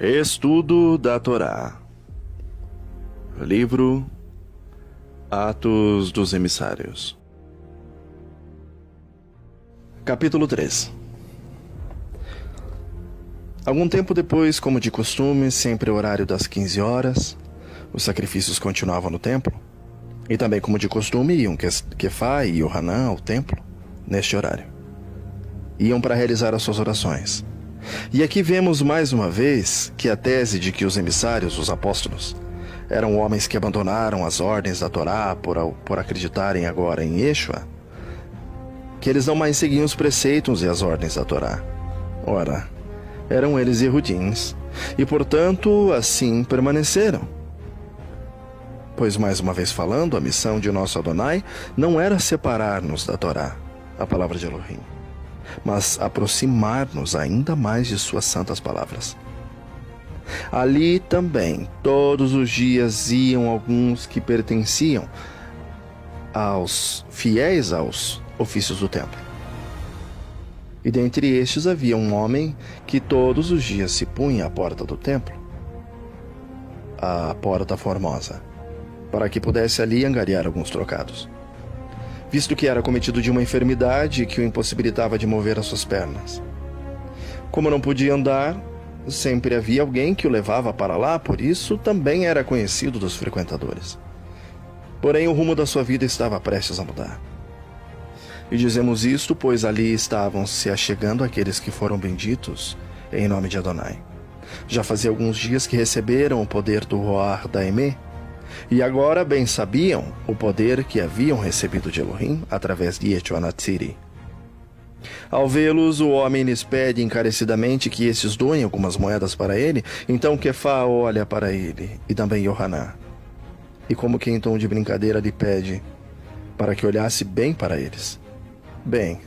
Estudo da Torá. Livro Atos dos Emissários. Capítulo 3. Algum tempo depois, como de costume, sempre ao horário das 15 horas, os sacrifícios continuavam no templo. E também, como de costume, iam Kefá e Yohanan ao templo, neste horário. Iam para realizar as suas orações. E aqui vemos mais uma vez que a tese de que os emissários, os apóstolos, eram homens que abandonaram as ordens da Torá por acreditarem agora em Yeshua, que eles não mais seguiam os preceitos e as ordens da Torá. Ora, eram eles Yehudins, e portanto assim permaneceram. Pois, mais uma vez falando, a missão de nosso Adonai não era separar-nos da Torá, a palavra de Elohim, mas aproximar-nos ainda mais de suas santas palavras. Ali também, todos os dias iam alguns que pertenciam aos fiéis aos ofícios do templo. E dentre estes havia um homem que todos os dias se punha à porta do templo, a porta formosa, para que pudesse ali angariar alguns trocados, visto que era cometido de uma enfermidade que o impossibilitava de mover as suas pernas. Como não podia andar, sempre havia alguém que o levava para lá, por isso também era conhecido dos frequentadores. Porém, o rumo da sua vida estava prestes a mudar. E dizemos isto, pois ali estavam se achegando aqueles que foram benditos em nome de Adonai. Já fazia alguns dias que receberam o poder do Roar da Emê, e agora bem sabiam o poder que haviam recebido de Elohim através de Yeshua Natsiri. Ao vê-los, o homem lhes pede encarecidamente que estes doem algumas moedas para ele. Então Kefá olha para ele, e também Yohanan. E como que em tom de brincadeira lhe pede para que olhasse bem para eles. Bem,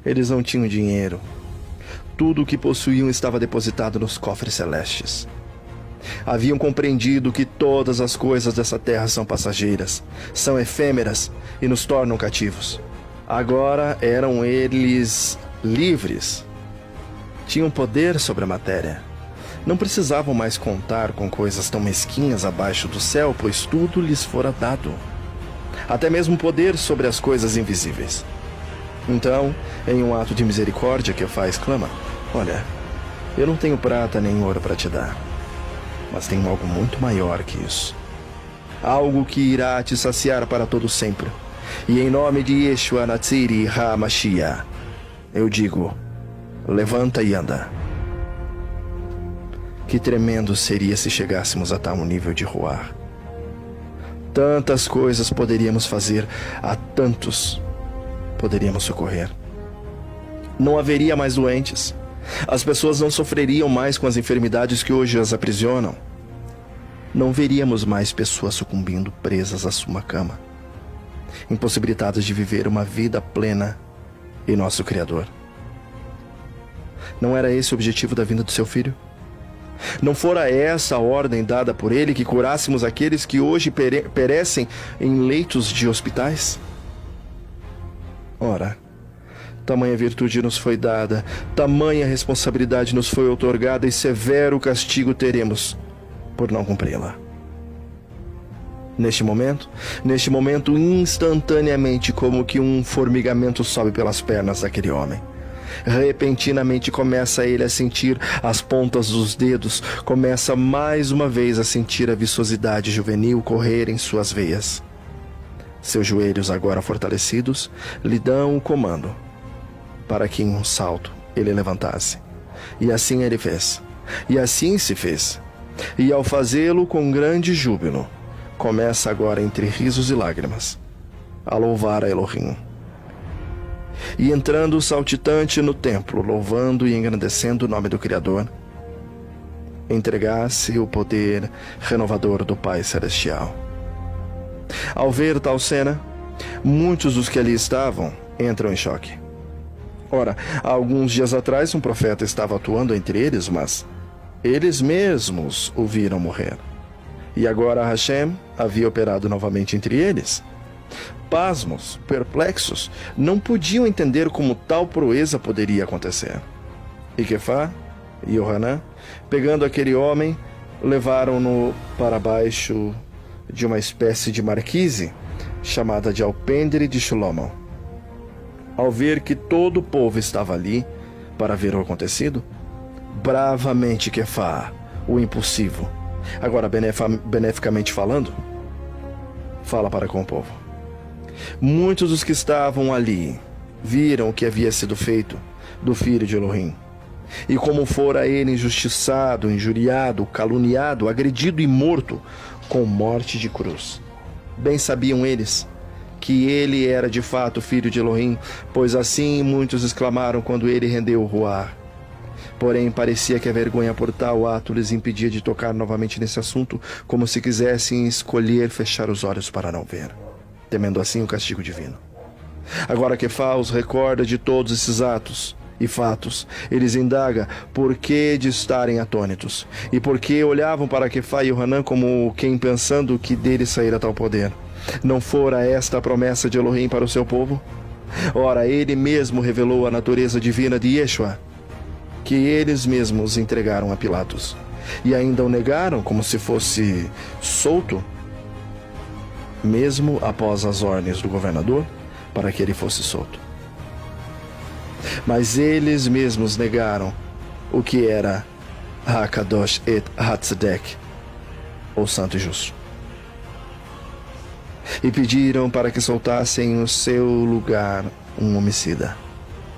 eles não tinham dinheiro. Tudo o que possuíam estava depositado nos cofres celestes. Haviam compreendido que todas as coisas dessa terra são passageiras, são efêmeras e nos tornam cativos. Agora eram eles livres. Tinham poder sobre a matéria. Não precisavam mais contar com coisas tão mesquinhas abaixo do céu, pois tudo lhes fora dado. Até mesmo poder sobre as coisas invisíveis. Então, em um ato de misericórdia, Kefá exclama: olha, eu não tenho prata nem ouro para te dar, mas tenho algo muito maior que isso. Algo que irá te saciar para todo sempre. E em nome de Yeshua Natsiri HaMashiach, eu digo, levanta e anda. Que tremendo seria se chegássemos a tal nível de Roar. Tantas coisas poderíamos fazer, a tantos poderíamos socorrer. Não haveria mais doentes. As pessoas não sofreriam mais com as enfermidades que hoje as aprisionam. Não veríamos mais pessoas sucumbindo presas à sua cama, impossibilitadas de viver uma vida plena em nosso Criador. Não era esse o objetivo da vinda do seu filho? Não fora essa a ordem dada por ele, que curássemos aqueles que hoje perecem em leitos de hospitais? Ora, tamanha virtude nos foi dada, tamanha responsabilidade nos foi outorgada, e severo castigo teremos por não cumpri-la. Neste momento, instantaneamente, como que um formigamento sobe pelas pernas daquele homem. Repentinamente começa ele a sentir as pontas dos dedos, começa mais uma vez a sentir a viçosidade juvenil correr em suas veias. Seus joelhos, agora fortalecidos, lhe dão o comando para que em um salto ele levantasse. E assim ele fez. E assim se fez. E ao fazê-lo com grande júbilo, começa agora entre risos e lágrimas a louvar a Elohim. E entrando saltitante no templo, louvando e engrandecendo o nome do Criador, entregasse o poder renovador do Pai Celestial. Ao ver tal cena, muitos dos que ali estavam entram em choque. Ora, há alguns dias atrás um profeta estava atuando entre eles, mas eles mesmos o viram morrer. E agora Hashem havia operado novamente entre eles. Pasmos, perplexos, não podiam entender como tal proeza poderia acontecer. E Kefá e Yohanan, pegando aquele homem, levaram-no para baixo de uma espécie de marquise, chamada de alpendre de Shlomo. Ao ver que todo o povo estava ali para ver o acontecido, bravamente Quefá, o impulsivo, agora beneficamente falando, fala para com o povo. Muitos dos que estavam ali viram o que havia sido feito do filho de Elohim, e como fora ele injustiçado, injuriado, caluniado, agredido e morto com morte de cruz. Bem sabiam eles que ele era de fato filho de Elohim, pois assim muitos exclamaram quando ele rendeu o roar. Porém, parecia que a vergonha por tal ato lhes impedia de tocar novamente nesse assunto, como se quisessem escolher fechar os olhos para não ver, temendo assim o castigo divino. Agora Quefá os recorda de todos esses atos e fatos. Eles indaga por que de estarem atônitos, e por que olhavam para Quefá e Yohanan como quem pensando que dele saíra tal poder. Não fora esta a promessa de Elohim para o seu povo? Ora, ele mesmo revelou a natureza divina de Yeshua, que eles mesmos entregaram a Pilatos, e ainda o negaram como se fosse solto, mesmo após as ordens do governador, para que ele fosse solto. Mas eles mesmos negaram o que era HaKadosh et HaTzedek, ou Santo e Justo, e pediram para que soltassem no seu lugar um homicida,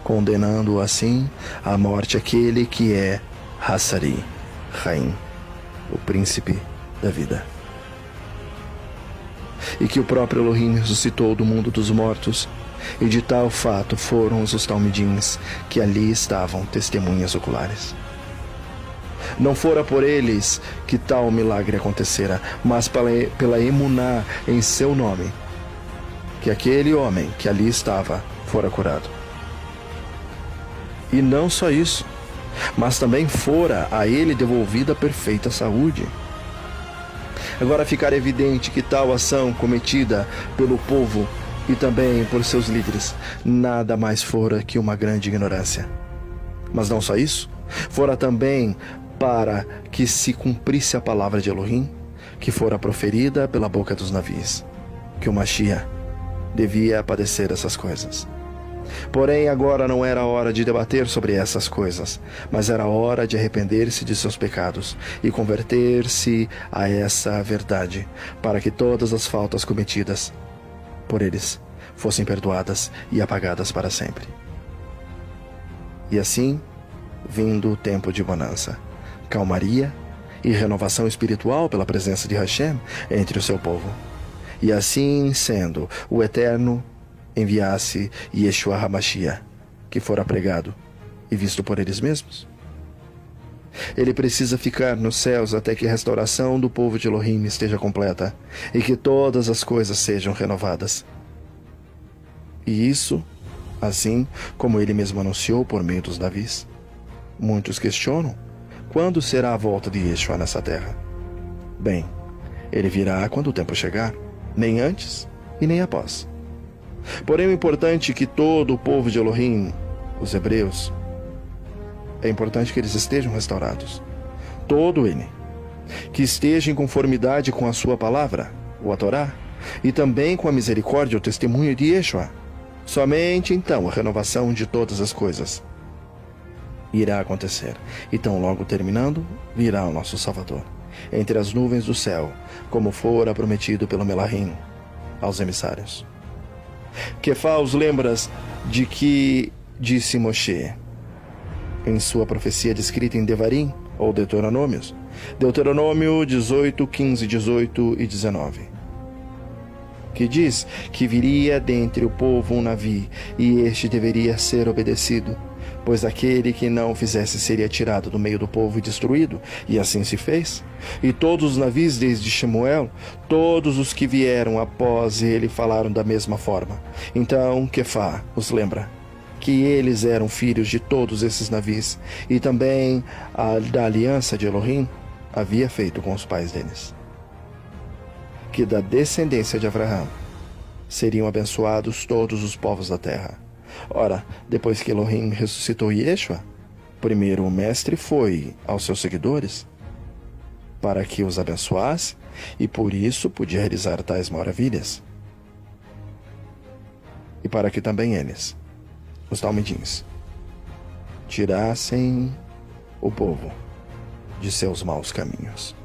condenando assim à morte aquele que é Hassari, Haim, o príncipe da vida. E que o próprio Elohim ressuscitou do mundo dos mortos, e de tal fato foram os talmidins que ali estavam testemunhas oculares. Não fora por eles que tal milagre acontecera, mas pela emuná em seu nome, que aquele homem que ali estava fora curado. E não só isso, mas também fora a ele devolvida perfeita saúde. Agora ficará evidente que tal ação cometida pelo povo e também por seus líderes nada mais fora que uma grande ignorância. Mas não só isso, fora também para que se cumprisse a palavra de Elohim, que fora proferida pela boca dos navios, que o Mashiach devia padecer essas coisas. Porém, agora não era hora de debater sobre essas coisas, mas era hora de arrepender-se de seus pecados e converter-se a essa verdade, para que todas as faltas cometidas por eles fossem perdoadas e apagadas para sempre. E assim, vindo o tempo de bonança, calmaria e renovação espiritual pela presença de Hashem entre o seu povo. E assim sendo, o Eterno enviasse Yeshua HaMashiach, que fora pregado e visto por eles mesmos. Ele precisa ficar nos céus até que a restauração do povo de Elohim esteja completa e que todas as coisas sejam renovadas. E isso, assim como ele mesmo anunciou por meio dos navios. Muitos questionam quando será a volta de Yeshua nessa terra. Bem, ele virá quando o tempo chegar, nem antes e nem após. Porém, o importante é que todo o povo de Elohim, os hebreus, é importante que eles estejam restaurados. Todo ele. Que esteja em conformidade com a sua palavra, a Torá, e também com a misericórdia, o testemunho de Yeshua. Somente então a renovação de todas as coisas irá acontecer. Então, logo terminando, virá o nosso Salvador, entre as nuvens do céu, como fora prometido pelo Melahim aos emissários. Quefá os lembras de que disse Moshe em sua profecia descrita em Devarim, ou Deuteronômios, Deuteronômio 18, 15, 18 e 19, que diz que viria dentre o povo um navi, e este deveria ser obedecido, pois aquele que não o fizesse seria tirado do meio do povo e destruído, e assim se fez. E todos os navios, desde Shemuel, todos os que vieram após ele falaram da mesma forma. Então Quefá os lembra que eles eram filhos de todos esses navios, e também da aliança de Elohim havia feito com os pais deles, que da descendência de Abraão seriam abençoados todos os povos da terra. Ora, depois que Elohim ressuscitou Yeshua, Primeiro o mestre foi aos seus seguidores para que os abençoasse e por isso podia realizar tais maravilhas. E para que também eles, os talmidins, tirassem o povo de seus maus caminhos.